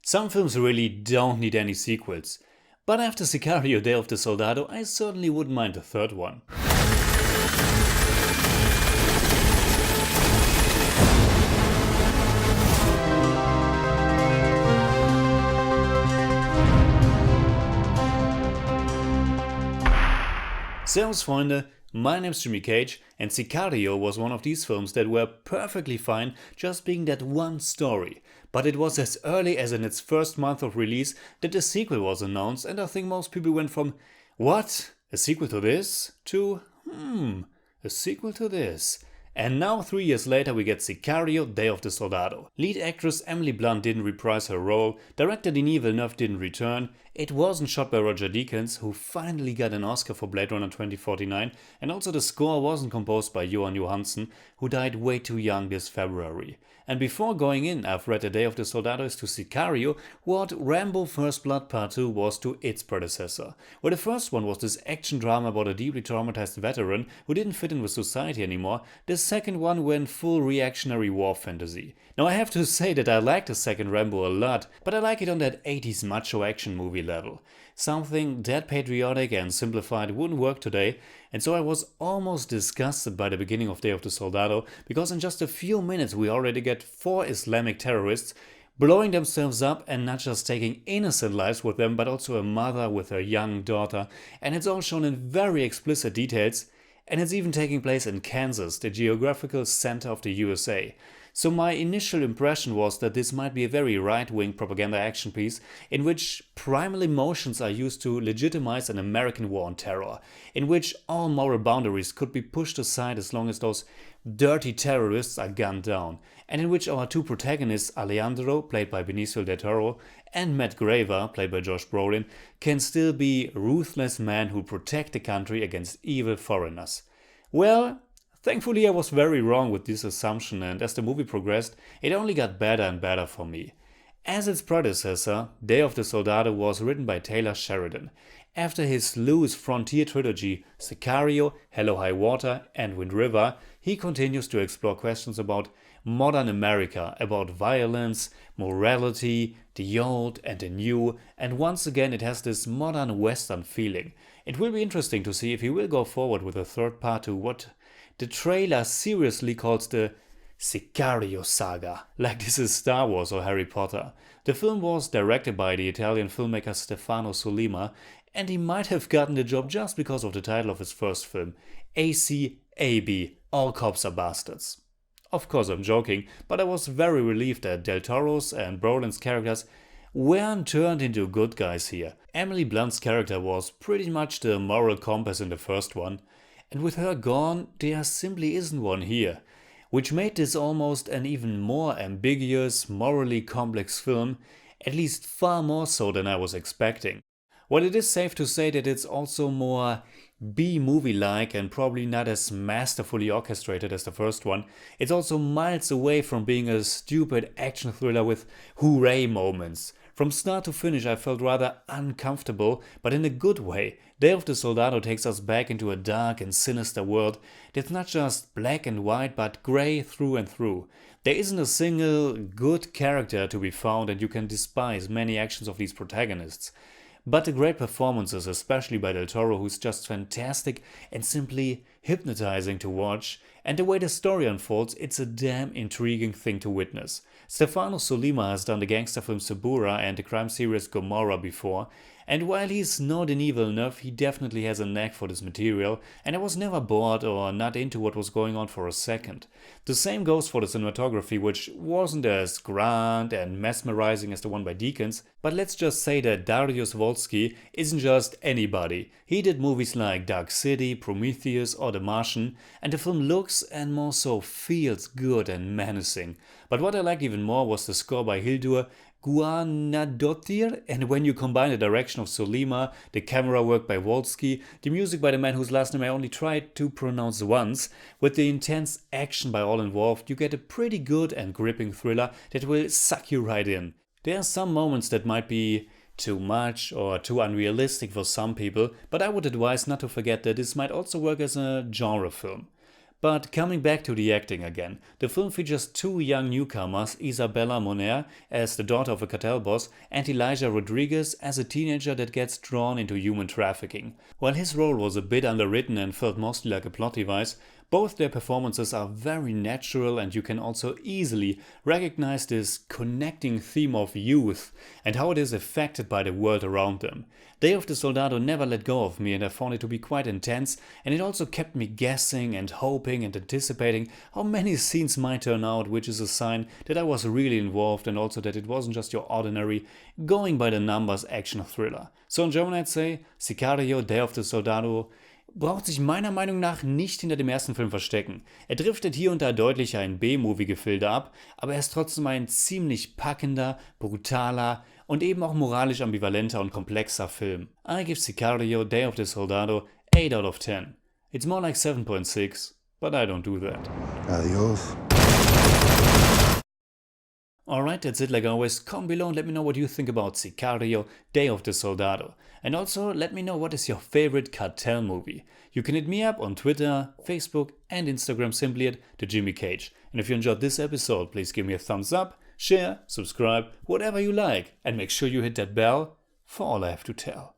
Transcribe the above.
Some films really don't need any sequels. But after Sicario Day of the Soldado, I certainly wouldn't mind a third one. Servus Freunde, my name's Jimmy Cage, and Sicario was one of these films that were perfectly fine just being that one story. But it was as early as in its first month of release that a sequel was announced, and I think most people went from, what? A sequel to this? To, a sequel to this. And now 3 years later we get Sicario Day of the Soldado. Lead actress Emily Blunt didn't reprise her role, director Denis Villeneuve didn't return, it wasn't shot by Roger Deakins, who finally got an Oscar for Blade Runner 2049, and also the score wasn't composed by Johan Johansson, who died way too young this February. And before going in, I've read A Day of the Soldado is to Sicario what Rambo First Blood Part 2 was to its predecessor. Where the first one was this action drama about a deeply traumatized veteran who didn't fit in with society anymore, the second one went full reactionary war fantasy. Now I have to say that I like the second Rambo a lot, but I like it on that 80s macho action movie level. Something that patriotic and simplified wouldn't work today, and so I was almost disgusted by the beginning of Day of the Soldado, because in just a few minutes we already get 4 Islamic terrorists blowing themselves up and not just taking innocent lives with them, but also a mother with her young daughter, and it's all shown in very explicit details, and it's even taking place in Kansas, the geographical center of the USA. So my initial impression was that this might be a very right-wing propaganda action piece in which primal emotions are used to legitimize an American war on terror, in which all moral boundaries could be pushed aside as long as those dirty terrorists are gunned down, and in which our two protagonists, Alejandro, played by Benicio del Toro, and Matt Graver, played by Josh Brolin, can still be ruthless men who protect the country against evil foreigners. Well, thankfully I was very wrong with this assumption, and as the movie progressed, it only got better and better for me. As its predecessor, Day of the Soldado was written by Taylor Sheridan. After his loose frontier trilogy, Sicario, Hello High Water and Wind River, he continues to explore questions about modern America, about violence, morality, the old and the new, and once again it has this modern western feeling. It will be interesting to see if he will go forward with a third part to what the trailer seriously calls the Sicario saga, like this is Star Wars or Harry Potter. The film was directed by the Italian filmmaker Stefano Sollima, and he might have gotten the job just because of the title of his first film, ACAB, All Cops Are Bastards. Of course I'm joking, but I was very relieved that Del Toro's and Brolin's characters weren't turned into good guys here. Emily Blunt's character was pretty much the moral compass in the first one, and with her gone, there simply isn't one here, which made this almost an even more ambiguous, morally complex film, at least far more so than I was expecting. While it is safe to say that it's also more B-movie-like and probably not as masterfully orchestrated as the first one, it's also miles away from being a stupid action thriller with hooray moments. From start to finish I felt rather uncomfortable, but in a good way. Day of the Soldado takes us back into a dark and sinister world that's not just black and white but grey through and through. There isn't a single good character to be found, and you can despise many actions of these protagonists. But the great performances, especially by Del Toro, who's just fantastic and simply hypnotizing to watch, and the way the story unfolds, it's a damn intriguing thing to witness. Stefano Sollima has done the gangster film Sabura and the crime series Gomorrah before, and while he's no Denis Villeneuve, he definitely has a knack for this material, and I was never bored or not into what was going on for a second. The same goes for the cinematography, which wasn't as grand and mesmerizing as the one by Deakins, but let's just say that Dariusz Wolski isn't just anybody. He did movies like Dark City, Prometheus or The Martian, and the film looks and more so feels good and menacing. But what I liked even more was the score by Hildur Guðnadóttir, and when you combine the direction of Sollima, the camera work by Wolski, the music by the man whose last name I only tried to pronounce once, with the intense action by all involved, you get a pretty good and gripping thriller that will suck you right in. There are some moments that might be too much or too unrealistic for some people, but I would advise not to forget that this might also work as a genre film. But coming back to the acting again, the film features two young newcomers, Isabela Moner as the daughter of a cartel boss and Elijah Rodriguez as a teenager that gets drawn into human trafficking. While his role was a bit underwritten and felt mostly like a plot device, both their performances are very natural, and you can also easily recognize this connecting theme of youth and how it is affected by the world around them. Day of the Soldado never let go of me, and I found it to be quite intense, and it also kept me guessing and hoping and anticipating how many scenes might turn out, which is a sign that I was really involved and also that it wasn't just your ordinary going by the numbers action thriller. So in German I'd say Sicario, Day of the Soldado braucht sich meiner Meinung nach nicht hinter dem ersten Film verstecken. Er driftet hier und da deutlicher in B-Movie-Gefilde ab, aber er ist trotzdem ein ziemlich packender, brutaler und eben auch moralisch ambivalenter und komplexer Film. I give Sicario, Day of the Soldado 8 out of 10. It's more like 7.6, but I don't do that. Adios. Alright, that's it like always. Comment below and let me know what you think about Sicario, Day of the Soldado. And also let me know what is your favorite cartel movie. You can hit me up on Twitter, Facebook and Instagram simply at the Jimmy Cage. And if you enjoyed this episode, please give me a thumbs up, share, subscribe, whatever you like. And make sure you hit that bell for all I have to tell.